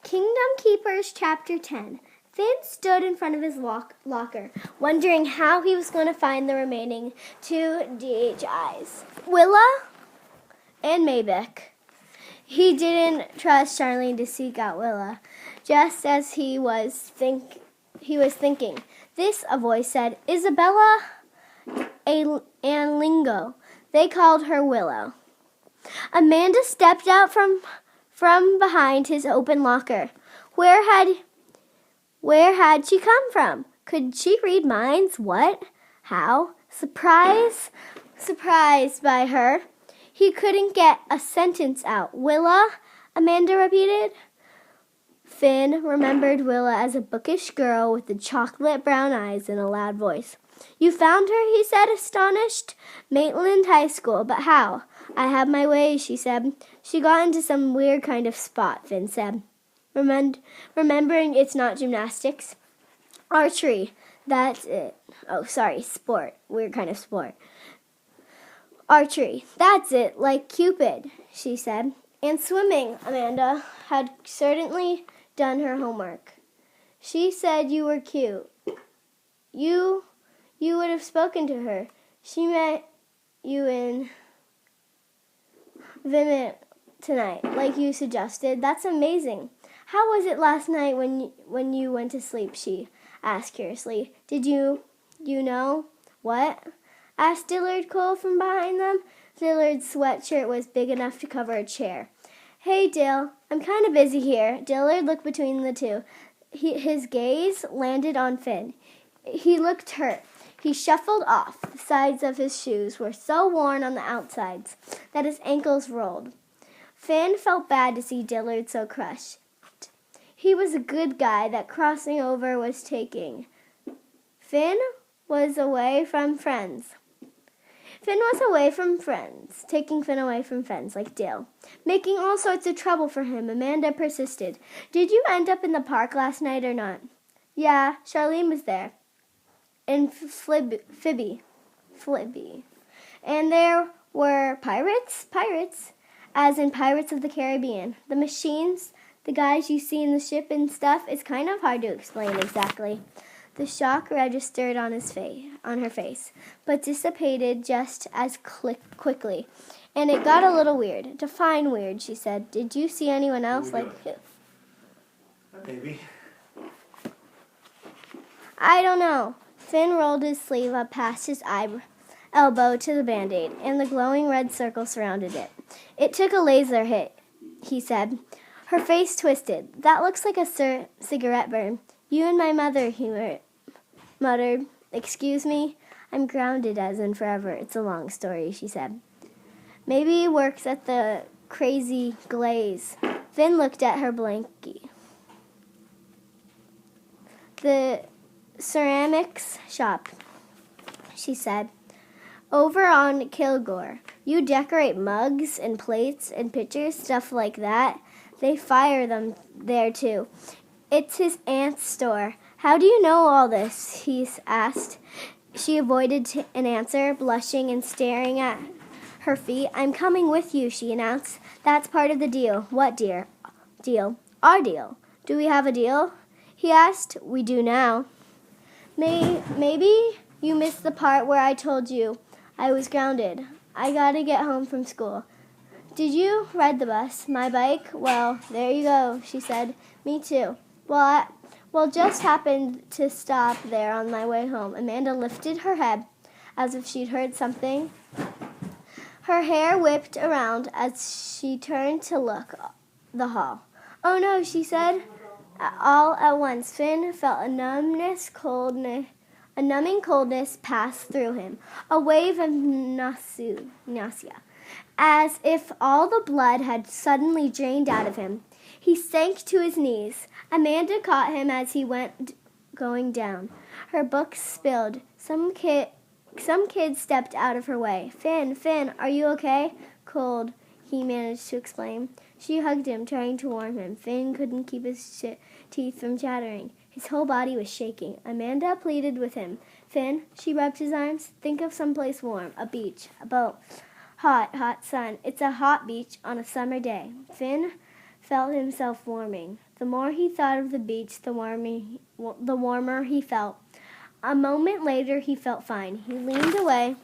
Kingdom Keepers, Chapter 10. Finn stood in front of his locker, wondering how he was going to find the remaining two DHIs, Willa and Maybeck. He didn't trust Charlene to seek out Willa, just as he was thinking. This, a voice said, Isabella and Lingo. They called her Willow. Amanda stepped out from behind his open locker. Where had she come from? Could she read minds? What? How? Surprised by her. He couldn't get a sentence out. Willa? Amanda repeated. Finn remembered Willa as a bookish girl with the chocolate brown eyes and a loud voice. You found her, he said, astonished. Maitland High School, but how? I have my ways, she said. She got into some weird kind of spot, Finn said. Remembering it's not gymnastics. Archery, that's it. Oh, sorry, sport. Weird kind of sport. Archery, that's it, like Cupid, she said. And swimming, Amanda had certainly done her homework. She said you were cute. You would have spoken to her. She met you in Vimit tonight, like you suggested. That's amazing. How was it last night when you went to sleep? She asked curiously. Did you know? What? Asked Dillard Cole from behind them. Dillard's sweatshirt was big enough to cover a chair. Hey, Dill, I'm kind of busy here. Dillard looked between the two. His gaze landed on Finn. He looked hurt. He shuffled off. The sides of his shoes were so worn on the outsides that his ankles rolled. Finn felt bad to see Dillard so crushed. He was a good guy that crossing over was taking. Finn was away from friends. Taking Finn away from friends like Dill. Making all sorts of trouble for him, Amanda persisted. Did you end up in the park last night or not? Yeah, Charlene was there. And Phoebe. And there were pirates, as in Pirates of the Caribbean. The machines, the guys you see in the ship and stuff, it's kind of hard to explain exactly. The shock registered on her face, but dissipated just as quickly. And it got a little weird. Define weird, she said. Did you see anyone else like who? Maybe. I don't know. Finn rolled his sleeve up past his elbow to the Band-Aid, and the glowing red circle surrounded it. It took a laser hit, he said. Her face twisted. That looks like a cigarette burn. You and my mother, he muttered. Excuse me? I'm grounded as in forever. It's a long story, she said. Maybe he works at the Crazy Glaze. Finn looked at her blankly. The ceramics shop, she said. Over on Kilgore. You decorate mugs and plates and pitchers, stuff like that. They fire them there too. It's his aunt's store. How do you know all this? He asked. She avoided an answer, blushing and staring at her feet. I'm coming with you, she announced. That's part of the deal. What deal? Our deal. Do we have a deal? He asked. We do now. Maybe you missed the part where I told you I was grounded. I gotta get home from school. Did you ride the bus? My bike? Well, there you go, she said. Me too. Well, just happened to stop there on my way home. Amanda lifted her head as if she'd heard something. Her hair whipped around as she turned to look the hall. Oh no, she said. All at once, Finn felt a numbing coldness pass through him, a wave of nausea, as if all the blood had suddenly drained out of him. He sank to his knees. Amanda caught him as he went going down. Her books spilled. Some kid stepped out of her way. Finn, are you okay? Cold, he managed to explain. She hugged him, trying to warm him. Finn couldn't keep his teeth from chattering. His whole body was shaking. Amanda pleaded with him. Finn, she rubbed his arms. Think of someplace warm, a beach, a boat. Hot sun. It's a hot beach on a summer day. Finn felt himself warming. The more he thought of the beach, the warmer he felt. A moment later, he felt fine. He leaned away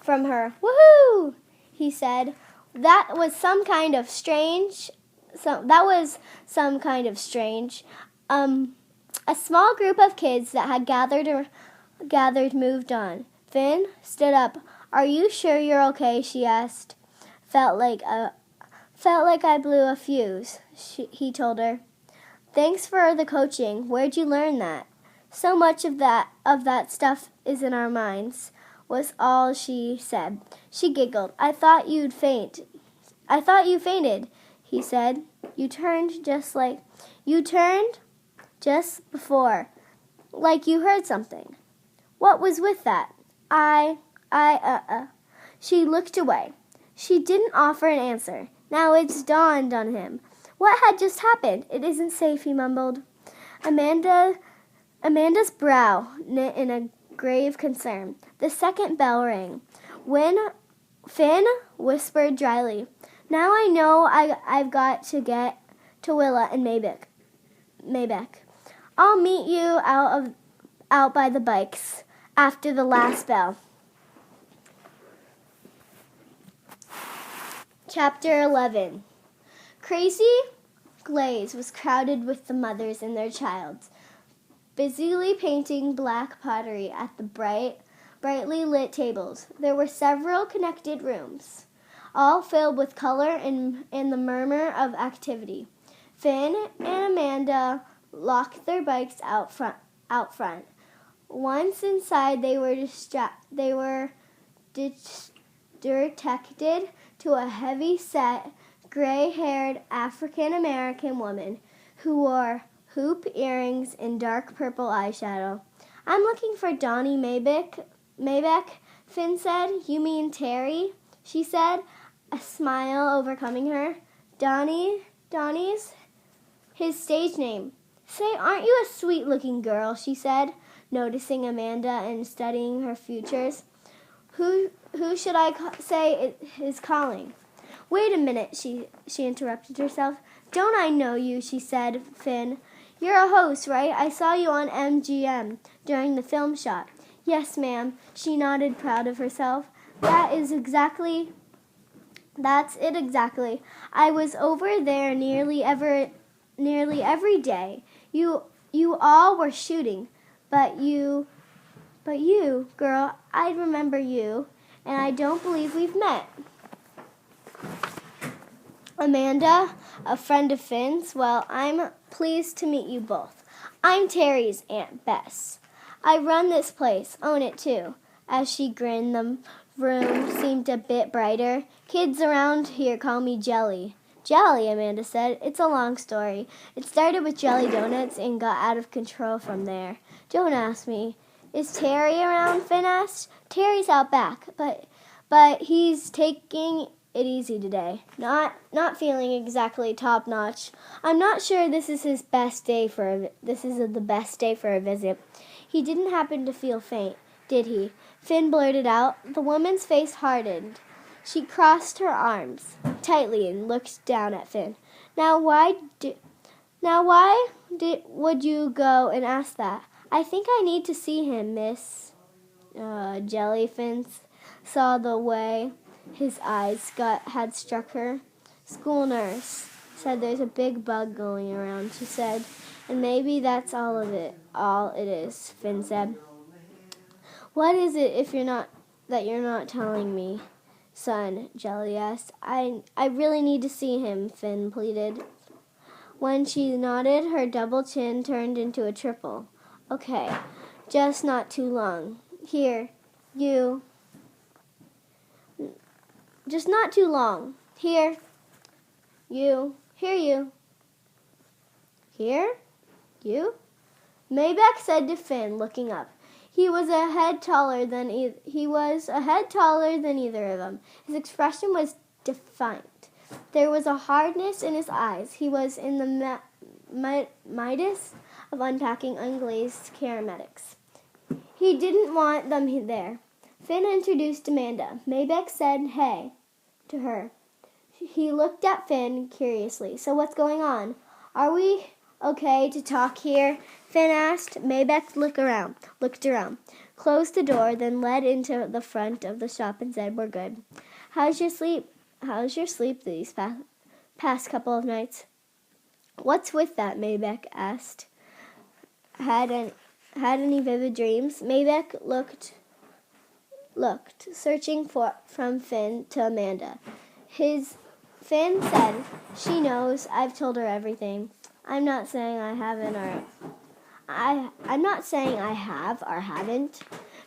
from her. "Woohoo!" he said. That was some kind of strange. A small group of kids that had gathered moved on. Finn stood up. "Are you sure you're okay?" she asked. Felt like I blew a fuse," he told her. "Thanks for the coaching. Where'd you learn that?" "So much of that stuff is in our minds," was all she said. She giggled. "I thought you fainted," he said. You turned just before, like you heard something." "What was with that?" She looked away. She didn't offer an answer. Now it's dawned on him. What had just happened? "It isn't safe," he mumbled. Amanda's brow knit in a grave concern. The second bell rang. When Finn whispered dryly, "Now I know I've got to get to Willa and Maybeck. I'll meet you out by the bikes after the last bell." Chapter 11. Crazy Glaze was crowded with the mothers and their childs, busily painting black pottery at the brightly lit tables. There were several connected rooms, all filled with color and the murmur of activity. Finn and Amanda locked their bikes out front. Once inside, they were detected to a heavy-set, gray-haired African-American woman who wore hoop earrings and dark purple eyeshadow. "I'm looking for Donnie Maybeck," Finn said. "You mean Terry?" she said, a smile overcoming her. Donnie's his stage name." "Say, aren't you a sweet-looking girl?" she said, noticing Amanda and studying her features. Who should I say is calling?" "Wait a minute," she interrupted herself. "Don't I know you?" she said. "Finn, you're a host, right? I saw you on MGM during the film shot." "Yes, ma'am," she nodded, proud of herself. That's it exactly. I was over there nearly every day. You all were shooting, but you, girl, I remember you, and I don't believe we've met." "Amanda, a friend of Finn's. Well, I'm pleased to meet you both. I'm Terry's Aunt Bess. I run this place, own it too." As she grinned, the room seemed a bit brighter. "Kids around here call me Jelly." "Jelly," Amanda said. "It's a long story. It started with jelly donuts and got out of control from there." "Don't ask me." "Is Terry around?" Finn asked. "Terry's out back, but he's taking it easy today. Not feeling exactly top notch. I'm not sure this is the best day for a visit. He didn't happen to feel faint, did he?" Finn blurted out. The woman's face hardened. She crossed her arms tightly and looked down at Finn. Now why would you go and ask that?" "I think I need to see him, Miss Jelly." Finn saw the way his eyes had struck her. "School nurse said there's a big bug going around," she said. "And maybe that's all it is," Finn said. "What is it that you're not telling me, son?" Jelly asked. I really need to see him," Finn pleaded. When she nodded, her double chin turned into a triple. "Okay, just not too long. Here, you. Just not too long. Here, you. Here, you. Here, you?" Maybeck said to Finn, looking up. He was a head taller than either of them. His expression was defiant. There was a hardness in his eyes. He was in the Midas of unpacking unglazed ceramics. He didn't want them there. Finn introduced Amanda. Maybeck said hey to her. He looked at Finn curiously. So what's going on? Are we okay to talk here? Finn asked. Maybeck looked around, closed the door, then led into the front of the shop and said, "We're good. How's your sleep? These past couple of nights?" "What's with that?" Maybeck asked. Had any vivid dreams? Maybeck looked, searching from Finn to Amanda. Finn said, "She knows. I've told her everything. I'm not saying I haven't I'm not saying I have or haven't."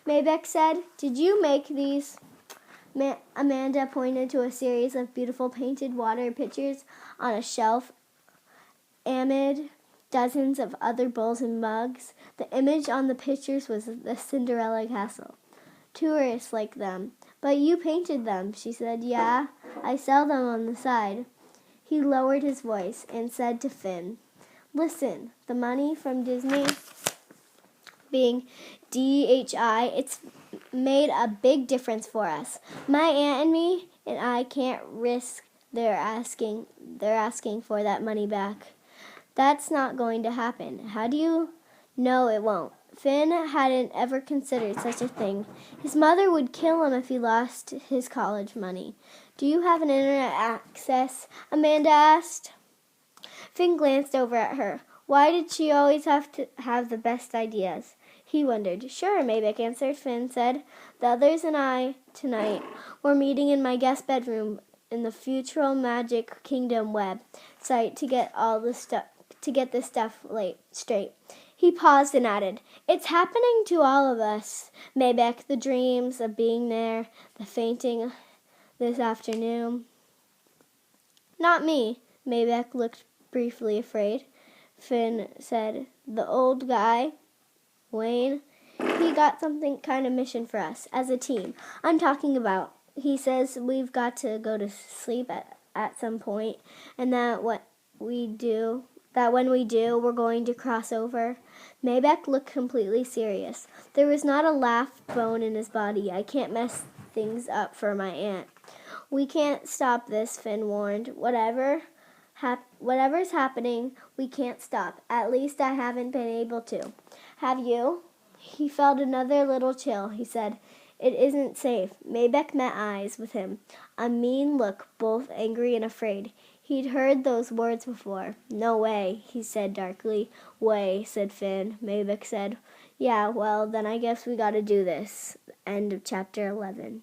Maybeck said, "Did you make these?" Amanda pointed to a series of beautiful painted water pitchers on a shelf amid dozens of other bowls and mugs. The image on the pictures was the Cinderella castle. "Tourists like them." "But you painted them," she said. "Yeah, I sell them on the side." He lowered his voice and said to Finn, "Listen, the money from Disney, being DHI, it's made a big difference for us. My aunt and me and I can't risk they're asking for that money back. That's not going to happen." "How do you know it won't?" Finn hadn't ever considered such a thing. His mother would kill him if he lost his college money. "Do you have an internet access?" Amanda asked. Finn glanced over at her. Why did she always have to have the best ideas? He wondered. "Sure," Maybeck answered. Finn said, "The others and I, tonight, we're meeting in my guest bedroom in the Futural Magic Kingdom website to get this stuff straight." He paused and added, "It's happening to all of us, Maybeck, the dreams of being there, the fainting this afternoon." "Not me." Maybeck looked briefly afraid. Finn said, "The old guy, Wayne, he got something kind of mission for us as a team. I'm talking about. He says we've got to go to sleep at some point, and that when we do, we're going to cross over." Maybeck looked completely serious. There was not a laugh bone in his body. "I can't mess things up for my aunt." "We can't stop this," Finn warned. Whatever's happening, we can't stop. At least I haven't been able to. Have you?" He felt another little chill. He said, "It isn't safe." Maybeck met eyes with him, a mean look, both angry and afraid. He'd heard those words before. "No way," he said darkly. "Way," said Finn. Maybeck said, "Yeah, well, then I guess we gotta do this." End of chapter 11.